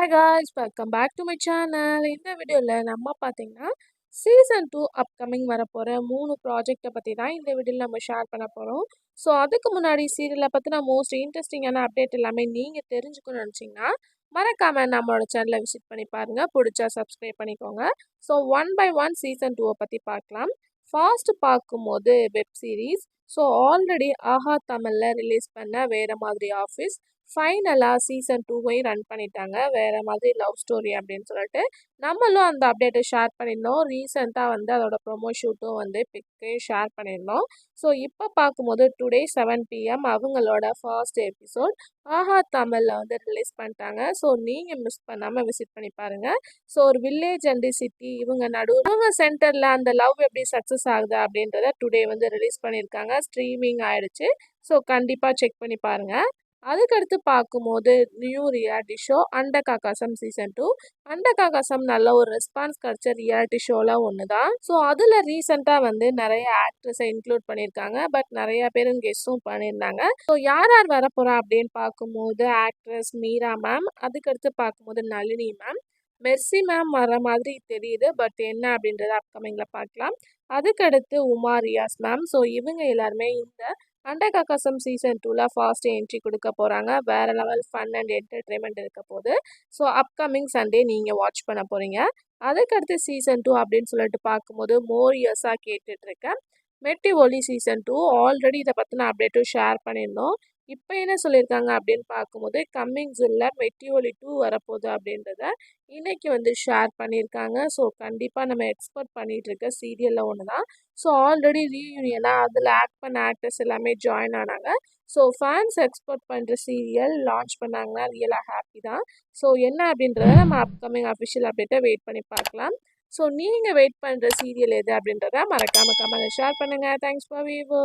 Hi guys, welcome back to my channel. இந்த வீடியோவில் நம்ம பார்த்தீங்கன்னா சீசன் 2 அப்கமிங் வரப்போகிற 3 ப்ராஜெக்டை பற்றி தான் இந்த வீடியோவில் நம்ம ஷேர் பண்ண போகிறோம். ஸோ அதுக்கு முன்னாடி சீரியலை பற்றின மோஸ்ட் இன்ட்ரெஸ்டிங்கான அப்டேட் எல்லாமே நீங்கள் தெரிஞ்சுக்கணும்னு நினச்சிங்கன்னா மறக்காமல் நம்மளோட சேனலை விசிட் பண்ணி பாருங்கள். பிடிச்சா சப்ஸ்கிரைப் பண்ணிக்கோங்க. So one by one season 2 பற்றி பார்க்கலாம். ஃபாஸ்ட் பார்க்கும்போது web series. So already Aha தமிழில் ரிலீஸ் பண்ண வேறு மாதிரி ஆஃபீஸ் ஃபைனலாக சீசன் 2 ரன் பண்ணிட்டாங்க. வேறு மாதிரி லவ் ஸ்டோரி அப்படின்னு சொல்லிட்டு நம்மளும் அந்த அப்டேட்டை ஷேர் பண்ணியிருந்தோம். ரீசெண்டாக அதோட ப்ரொமோ ஷூட்டும் பிக்கு ஷேர் பண்ணியிருந்தோம். ஸோ இப்போ பார்க்கும்போது டுடே 7 PM அவங்களோட ஃபர்ஸ்ட் எபிசோட் ஆஹா தமிழில் ரிலீஸ் பண்ணிட்டாங்க. ஸோ நீங்கள் மிஸ் பண்ணாமல் விசிட் பண்ணி பாருங்கள். ஸோ ஒரு வில்லேஜ் அண்ட் சிட்டி இவங்க சென்டரில் அந்த லவ் எப்படி சக்ஸஸ் ஆகுது அப்படின்றத டுடே ரிலீஸ் பண்ணியிருக்காங்க. ஸ்ட்ரீமிங் ஆயிடுச்சு. ஸோ கண்டிப்பாக செக் பண்ணி பாருங்கள். அதுக்கடுத்து பார்க்கும்போது நியூ ரியாலிட்டி ஷோ அண்டகாகாசம் சீசன் 2. அண்டகாகாசம் நல்ல ஒரு ரெஸ்பான்ஸ் கிடைச்ச ரியாலிட்டி ஷோலாம் ஒன்று தான். ஸோ அதில் ரீசெண்டாக நிறைய ஆக்ட்ரஸை இன்க்ளூட் பண்ணியிருக்காங்க. பட் நிறைய பேர் கெஸ்ட்டும் பண்ணியிருந்தாங்க. ஸோ யார் யார் வரப்போகிறா அப்படின்னு பார்க்கும்போது ஆக்ட்ரஸ் மீரா மேம், அதுக்கடுத்து பார்க்கும்போது நளினி மேம், மெர்சி மேம் வர மாதிரி தெரியுது. பட் என்ன அப்படின்றத அப்கமிங்கில் பார்க்கலாம். அதுக்கடுத்து உமா ரியாஸ் மேம். ஸோ இவங்க எல்லாருமே இந்த அண்டகாகாசம் சீசன் 2 ஃபாஸ்ட் என்ட்ரி கொடுக்க போகிறாங்க. வேறு லெவல் ஃபன் அண்ட் என்டர்டெயின்மெண்ட் இருக்க போகுது. ஸோ அப்கமிங் சண்டே நீங்கள் வாட்ச் பண்ண போகிறீங்க. அதுக்கடுத்து சீசன் 2 அப்படின்னு சொல்லிட்டு பார்க்கும்போது மோர் இயர்ஸாக கேட்டுட்ருக்கேன் மெட்டி ஒலி சீசன் 2. ஆல்ரெடி இதை பற்றின அப்டேட்டும் ஷேர் பண்ணியிருந்தோம். இப்போ என்ன சொல்லியிருக்காங்க அப்படின்னு பார்க்கும்போது கம்மிங்ஸில் மெட்டி ஒலி 2 வரப்போகுது அப்படின்றத இன்னைக்கு ஷேர் பண்ணியிருக்காங்க. ஸோ கண்டிப்பாக நம்ம எக்ஸ்பெக்ட் பண்ணிகிட்டு இருக்க சீரியலில் ஒன்று தான். ஸோ ஆல்ரெடி ரீயூனியனாக அதில் ஆக்ட் பண்ண ஆக்டர்ஸ் எல்லாமே ஜாயின் ஆனாங்க. ஸோ ஃபேன்ஸ் எக்ஸ்பெக்ட் பண்ணுற சீரியல் லான்ச் பண்ணாங்கன்னா ரியலாக ஹாப்பி தான். ஸோ என்ன அப்படின்றத நம்ம அப்கமிங் அஃபிஷியல் அப்டேட்டை வெயிட் பண்ணி பார்க்கலாம். ஸோ நீங்கள் வெயிட் பண்ணுற சீரியல் எது அப்படின்றத மறக்காமல் கமெண்ட்டில் ஷேர் பண்ணுங்கள். Thanks for view.